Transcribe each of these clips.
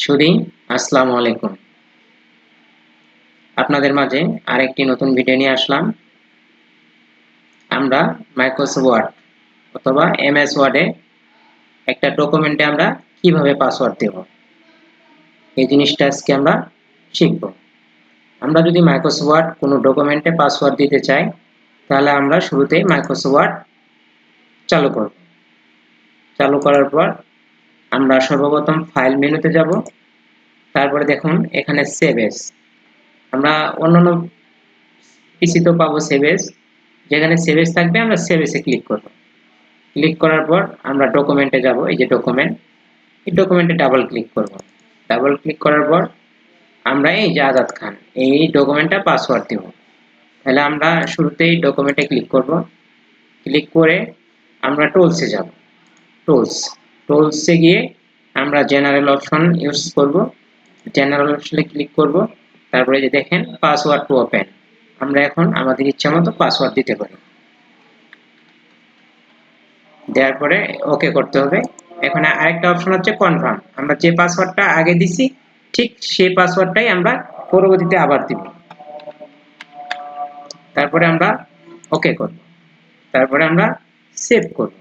সুধী, আসসালামু আলাইকুম। আপনাদের মাঝে আরেকটি নতুন ভিডিও নিয়ে আসলাম। আমরা মাইক্রোসফট ওয়ার্ড অথবা এমএস ওয়ার্ডে একটা ডকুমেন্টে আমরা কিভাবে পাসওয়ার্ড দেব, এই জিনিসটা আজকে আমরা শিখব। আমরা যদি মাইক্রোসফট ওয়ার্ড কোনো ডকুমেন্টে পাসওয়ার্ড দিতে চাই, তাহলে আমরা শুরুতেই মাইক্রোসফট ওয়ার্ড চালু করব। চালু করার পর আমরা সর্বপ্রথম ফাইল মেনুতে যাব। তারপরে দেখুন এখানে সেভ এজ। আমরা অন্যান্য পিসিতেও পাবো সেভ এজ। যেখানে সেভ এজ থাকবে আমরা সেভ এজে ক্লিক করব। ক্লিক করার পর আমরা ডকুমেন্টে যাব, এই যে ডকুমেন্ট, এই ডকুমেন্টে ডাবল ক্লিক করব। ডাবল ক্লিক করার পর আমরা এই যে আজাদ খান, এই ডকুমেন্টটা পাসওয়ার্ড দেব। তাহলে আমরা শুরুতেই ডকুমেন্টে ক্লিক করব। ক্লিক করে আমরা টুলসে যাব। টুলসে গিয়ে আমরা জেনারেল অপশন ইউজ করব। জেনারেল অপশনে ক্লিক করব। তারপরে যে দেখেন পাসওয়ার্ড টু ওপেন, আমরা এখন আমাদের ইচ্ছা মতো পাসওয়ার্ড দিতে পারি। দেওয়ার পরে ওকে করতে হবে। এখানে আরেকটা অপশন হচ্ছে কনফার্ম। আমরা যে পাসওয়ার্ডটা আগে দিছি ঠিক সেই পাসওয়ার্ডটাই আমরা পরবর্তীতে আবার দিব। তারপরে আমরা ওকে করব। তারপরে আমরা সেভ করব।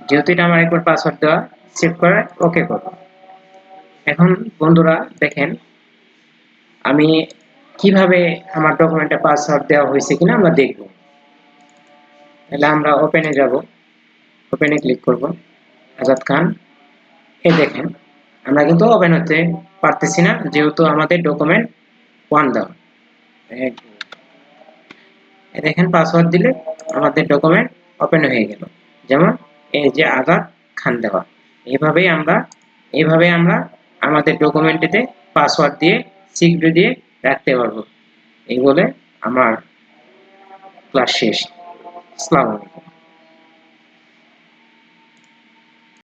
যেহেতু এটা আমার একবার পাসওয়ার্ড দেওয়া, সেভ করে ওকে করব। এখন বন্ধুরা দেখেন আমি কিভাবে আমার ডকুমেন্টে পাসওয়ার্ড দেওয়া হয়েছে কিনা আমরা দেখব। তাহলে আমরা ওপেনে যাব। ওপেনে ক্লিক করব, আজাদ খান। এই দেখেন আমরা কিন্তু ওপেন হতে পারতেছি না, যেহেতু আমাদের ডকুমেন্ট ওয়ান দেওয়া। দেখেন পাসওয়ার্ড দিলে আমাদের ডকুমেন্ট ওপেন হয়ে গেল, যেমন এই যে আজাদ খান দেওয়া। এইভাবে আমরা আমাদের ডকুমেন্টেতে পাসওয়ার্ড দিয়ে সিকিউরিটি দিয়ে রাখতে পারবো। এই বলে আমার ক্লাস শেষ। আসসালামু আলাইকুম।